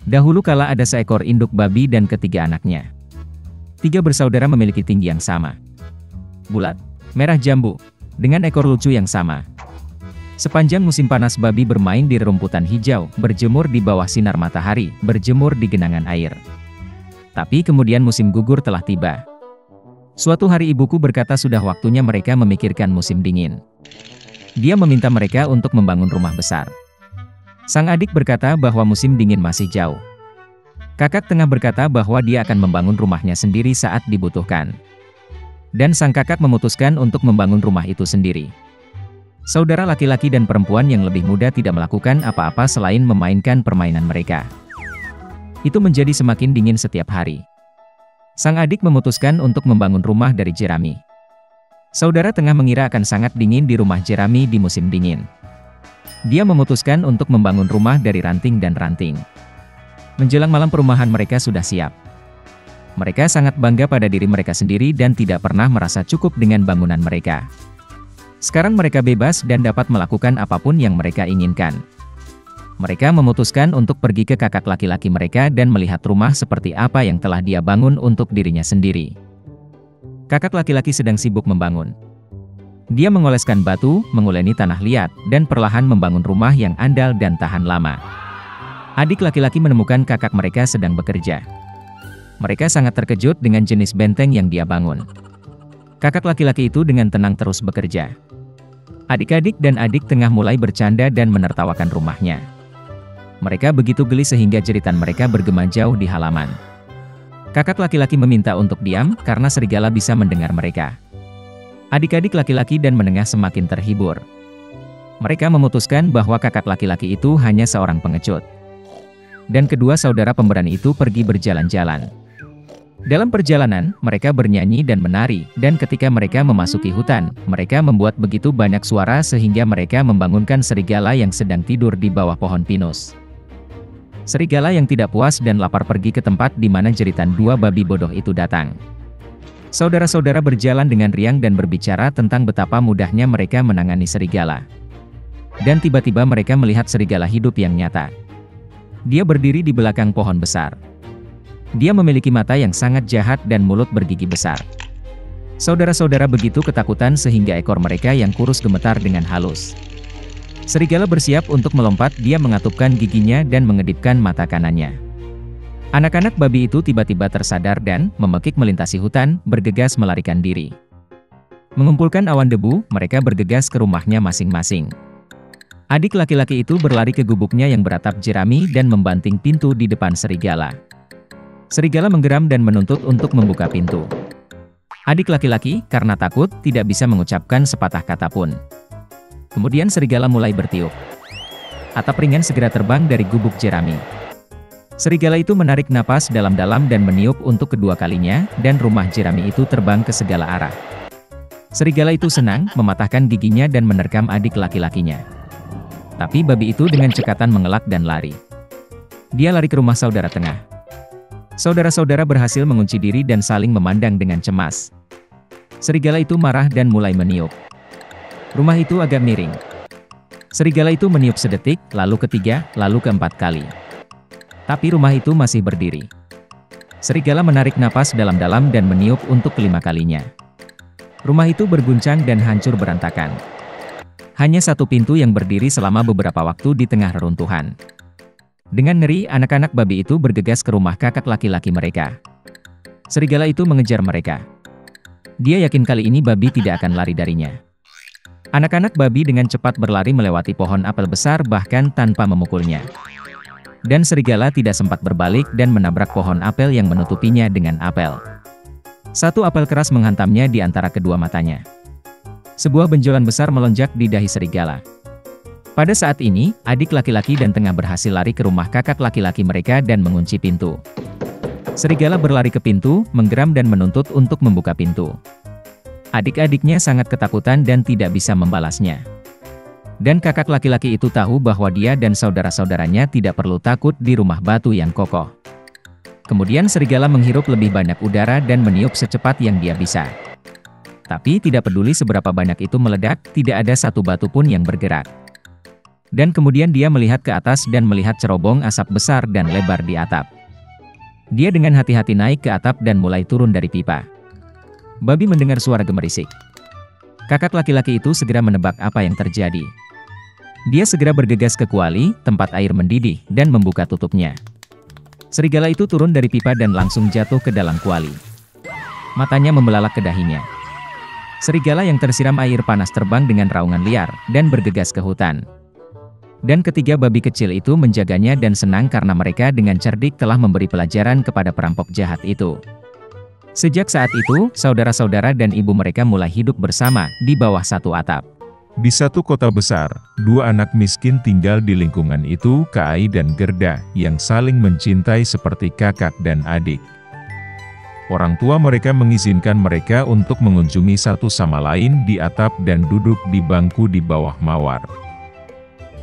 Dahulu kala ada seekor induk babi dan ketiga anaknya. Tiga bersaudara memiliki tinggi yang sama. Bulat, merah jambu, dengan ekor lucu yang sama. Sepanjang musim panas babi bermain di rerumputan hijau, berjemur di bawah sinar matahari, berjemur di genangan air. Tapi kemudian musim gugur telah tiba. Suatu hari ibuku berkata sudah waktunya mereka memikirkan musim dingin. Dia meminta mereka untuk membangun rumah besar. Sang adik berkata bahwa musim dingin masih jauh. Kakak tengah berkata bahwa dia akan membangun rumahnya sendiri saat dibutuhkan. Dan sang kakak memutuskan untuk membangun rumah itu sendiri. Saudara laki-laki dan perempuan yang lebih muda tidak melakukan apa-apa selain memainkan permainan mereka. Itu menjadi semakin dingin setiap hari. Sang adik memutuskan untuk membangun rumah dari jerami. Saudara tengah mengira akan sangat dingin di rumah jerami di musim dingin. Dia memutuskan untuk membangun rumah dari ranting dan ranting. Menjelang malam perumahan mereka sudah siap. Mereka sangat bangga pada diri mereka sendiri dan tidak pernah merasa cukup dengan bangunan mereka. Sekarang mereka bebas dan dapat melakukan apapun yang mereka inginkan. Mereka memutuskan untuk pergi ke kakak laki-laki mereka dan melihat rumah seperti apa yang telah dia bangun untuk dirinya sendiri. Kakak laki-laki sedang sibuk membangun. Dia mengoleskan batu, menguleni tanah liat, dan perlahan membangun rumah yang andal dan tahan lama. Adik laki-laki menemukan kakak mereka sedang bekerja. Mereka sangat terkejut dengan jenis benteng yang dia bangun. Kakak laki-laki itu dengan tenang terus bekerja. Adik-adik dan adik tengah mulai bercanda dan menertawakan rumahnya. Mereka begitu geli sehingga jeritan mereka bergema jauh di halaman. Kakak laki-laki meminta untuk diam karena serigala bisa mendengar mereka. Adik-adik laki-laki dan menengah semakin terhibur. Mereka memutuskan bahwa kakak laki-laki itu hanya seorang pengecut. Dan kedua saudara pemberani itu pergi berjalan-jalan. Dalam perjalanan, mereka bernyanyi dan menari, dan ketika mereka memasuki hutan, mereka membuat begitu banyak suara sehingga mereka membangunkan serigala yang sedang tidur di bawah pohon pinus. Serigala yang tidak puas dan lapar pergi ke tempat di mana jeritan dua babi bodoh itu datang. Saudara-saudara berjalan dengan riang dan berbicara tentang betapa mudahnya mereka menangani serigala. Dan tiba-tiba mereka melihat serigala hidup yang nyata. Dia berdiri di belakang pohon besar. Dia memiliki mata yang sangat jahat dan mulut bergigi besar. Saudara-saudara begitu ketakutan sehingga ekor mereka yang kurus gemetar dengan halus. Serigala bersiap untuk melompat, dia mengatupkan giginya dan mengedipkan mata kanannya. Anak-anak babi itu tiba-tiba tersadar dan, memekik melintasi hutan, bergegas melarikan diri. Mengumpulkan awan debu, mereka bergegas ke rumahnya masing-masing. Adik laki-laki itu berlari ke gubuknya yang beratap jerami dan membanting pintu di depan serigala. Serigala menggeram dan menuntut untuk membuka pintu. Adik laki-laki, karena takut, tidak bisa mengucapkan sepatah kata pun. Kemudian serigala mulai bertiup. Atap ringan segera terbang dari gubuk jerami. Serigala itu menarik napas dalam-dalam dan meniup untuk kedua kalinya, dan rumah jerami itu terbang ke segala arah. Serigala itu senang, mematahkan giginya dan menerkam adik laki-lakinya. Tapi babi itu dengan cekatan mengelak dan lari. Dia lari ke rumah saudara tengah. Saudara-saudara berhasil mengunci diri dan saling memandang dengan cemas. Serigala itu marah dan mulai meniup. Rumah itu agak miring. Serigala itu meniup sedetik, lalu ketiga, lalu keempat kali. Tapi rumah itu masih berdiri. Serigala menarik napas dalam-dalam dan meniup untuk kelima kalinya. Rumah itu berguncang dan hancur berantakan. Hanya satu pintu yang berdiri selama beberapa waktu di tengah reruntuhan. Dengan ngeri, anak-anak babi itu bergegas ke rumah kakak laki-laki mereka. Serigala itu mengejar mereka. Dia yakin kali ini babi tidak akan lari darinya. Anak-anak babi dengan cepat berlari melewati pohon apel besar bahkan tanpa memukulnya. Dan serigala tidak sempat berbalik dan menabrak pohon apel yang menutupinya dengan apel. Satu apel keras menghantamnya di antara kedua matanya. Sebuah benjolan besar melonjak di dahi serigala. Pada saat ini, adik laki-laki dan tengah berhasil lari ke rumah kakak laki-laki mereka dan mengunci pintu. Serigala berlari ke pintu, menggeram dan menuntut untuk membuka pintu. Adik-adiknya sangat ketakutan dan tidak bisa membalasnya. Dan kakak laki-laki itu tahu bahwa dia dan saudara-saudaranya tidak perlu takut di rumah batu yang kokoh. Kemudian serigala menghirup lebih banyak udara dan meniup secepat yang dia bisa. Tapi tidak peduli seberapa banyak itu meledak, tidak ada satu batu pun yang bergerak. Dan kemudian dia melihat ke atas dan melihat cerobong asap besar dan lebar di atap. Dia dengan hati-hati naik ke atap dan mulai turun dari pipa. Babi mendengar suara gemerisik. Kakak laki-laki itu segera menebak apa yang terjadi. Dia segera bergegas ke kuali, tempat air mendidih, dan membuka tutupnya. Serigala itu turun dari pipa dan langsung jatuh ke dalam kuali. Matanya membelalak ke dahinya. Serigala yang tersiram air panas terbang dengan raungan liar, dan bergegas ke hutan. Dan ketiga babi kecil itu menjaganya dan senang karena mereka dengan cerdik telah memberi pelajaran kepada perampok jahat itu. Sejak saat itu, saudara-saudara dan ibu mereka mulai hidup bersama di bawah satu atap. Di satu kota besar, dua anak miskin tinggal di lingkungan itu, Kai dan Gerda, yang saling mencintai seperti kakak dan adik. Orang tua mereka mengizinkan mereka untuk mengunjungi satu sama lain di atap dan duduk di bangku di bawah mawar.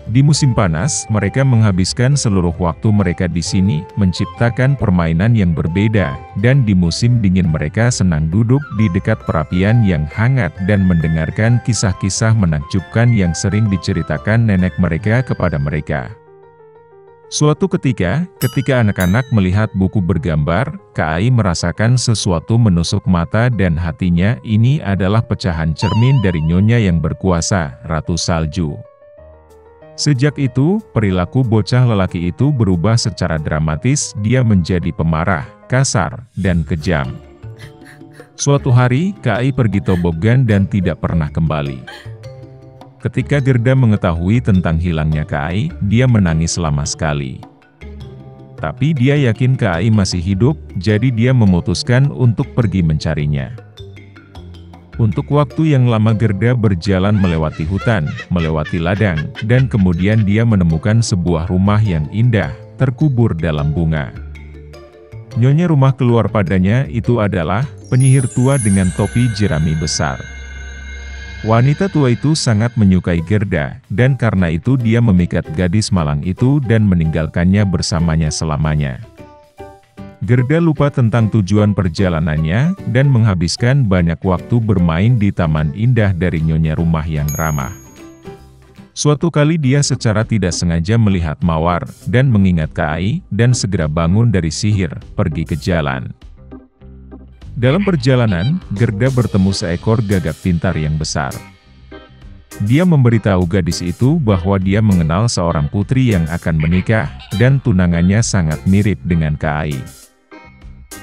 Di musim panas, mereka menghabiskan seluruh waktu mereka di sini, menciptakan permainan yang berbeda, dan di musim dingin mereka senang duduk di dekat perapian yang hangat dan mendengarkan kisah-kisah menakjubkan yang sering diceritakan nenek mereka kepada mereka. Suatu ketika anak-anak melihat buku bergambar, Kai merasakan sesuatu menusuk mata dan hatinya. Ini adalah pecahan cermin dari nyonya yang berkuasa, Ratu Salju. Sejak itu, perilaku bocah lelaki itu berubah secara dramatis. Dia menjadi pemarah, kasar, dan kejam. Suatu hari, Kai pergi tobogan dan tidak pernah kembali. Ketika Gerda mengetahui tentang hilangnya Kai, dia menangis lama sekali. Tapi dia yakin Kai masih hidup, jadi dia memutuskan untuk pergi mencarinya. Untuk waktu yang lama Gerda berjalan melewati hutan, melewati ladang, dan kemudian dia menemukan sebuah rumah yang indah, terkubur dalam bunga. Nyonya rumah keluar padanya itu adalah penyihir tua dengan topi jerami besar. Wanita tua itu sangat menyukai Gerda, dan karena itu dia memikat gadis malang itu dan meninggalkannya bersamanya selamanya. Gerda lupa tentang tujuan perjalanannya, dan menghabiskan banyak waktu bermain di taman indah dari nyonya rumah yang ramah. Suatu kali dia secara tidak sengaja melihat mawar, dan mengingat Kai, dan segera bangun dari sihir, pergi ke jalan. Dalam perjalanan, Gerda bertemu seekor gagak pintar yang besar. Dia memberitahu gadis itu bahwa dia mengenal seorang putri yang akan menikah, dan tunangannya sangat mirip dengan Kai.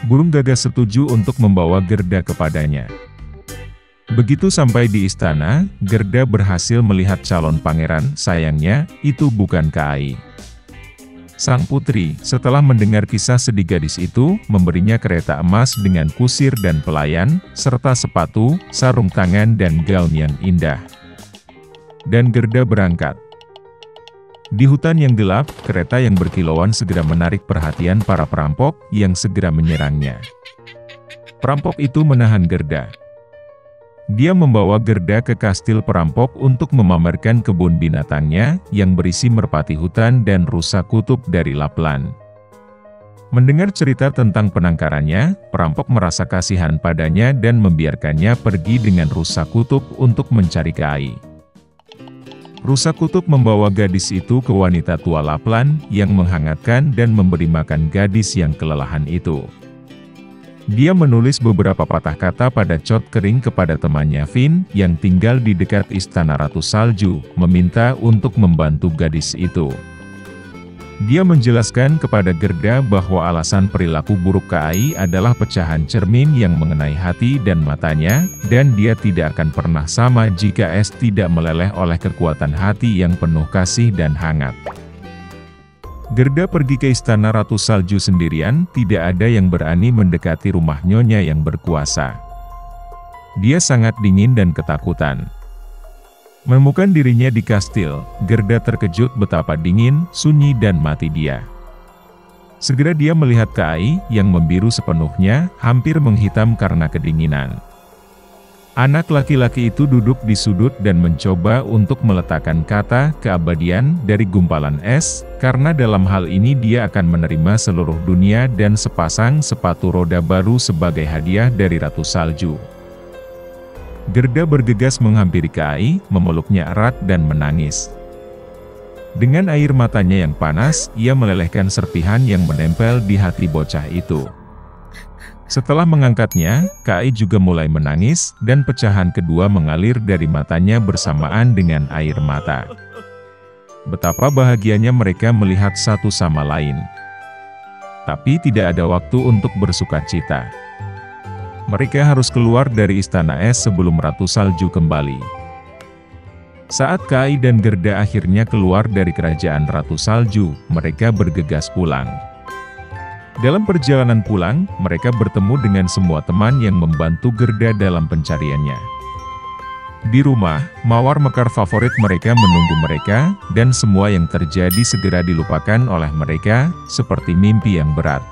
Burung gagak setuju untuk membawa Gerda kepadanya. Begitu sampai di istana, Gerda berhasil melihat calon pangeran. Sayangnya, itu bukan Kai. Sang putri, setelah mendengar kisah sedih gadis itu, memberinya kereta emas dengan kusir dan pelayan, serta sepatu, sarung tangan dan gaun yang indah. Dan Gerda berangkat. Di hutan yang gelap, kereta yang berkilauan segera menarik perhatian para perampok, yang segera menyerangnya. Perampok itu menahan Gerda. Dia membawa Gerda ke kastil perampok untuk memamerkan kebun binatangnya, yang berisi merpati hutan dan rusa kutub dari Lapland. Mendengar cerita tentang penangkarannya, perampok merasa kasihan padanya dan membiarkannya pergi dengan rusa kutub untuk mencari Kai. Rusa kutub membawa gadis itu ke wanita tua Lapland, yang menghangatkan dan memberi makan gadis yang kelelahan itu. Dia menulis beberapa patah kata pada cat kering kepada temannya Finn, yang tinggal di dekat istana Ratu Salju, meminta untuk membantu gadis itu. Dia menjelaskan kepada Gerda bahwa alasan perilaku buruk Kai adalah pecahan cermin yang mengenai hati dan matanya, dan dia tidak akan pernah sama jika es tidak meleleh oleh kekuatan hati yang penuh kasih dan hangat. Gerda pergi ke istana Ratu Salju sendirian, tidak ada yang berani mendekati rumah nyonya yang berkuasa. Dia sangat dingin dan ketakutan. Menemukan dirinya di kastil, Gerda terkejut betapa dingin, sunyi dan mati dia. Segera dia melihat Kai, yang membiru sepenuhnya, hampir menghitam karena kedinginan. Anak laki-laki itu duduk di sudut dan mencoba untuk meletakkan kata keabadian dari gumpalan es, karena dalam hal ini dia akan menerima seluruh dunia dan sepasang sepatu roda baru sebagai hadiah dari Ratu Salju. Gerda bergegas menghampiri Kai, memeluknya erat dan menangis. Dengan air matanya yang panas, ia melelehkan serpihan yang menempel di hati bocah itu. Setelah mengangkatnya, Kai juga mulai menangis, dan pecahan kedua mengalir dari matanya bersamaan dengan air mata. Betapa bahagianya mereka melihat satu sama lain. Tapi tidak ada waktu untuk bersukacita. Mereka harus keluar dari istana es sebelum Ratu Salju kembali. Saat Kai dan Gerda akhirnya keluar dari kerajaan Ratu Salju, mereka bergegas pulang. Dalam perjalanan pulang, mereka bertemu dengan semua teman yang membantu Gerda dalam pencariannya. Di rumah, mawar mekar favorit mereka menunggu mereka, dan semua yang terjadi segera dilupakan oleh mereka, seperti mimpi yang berat.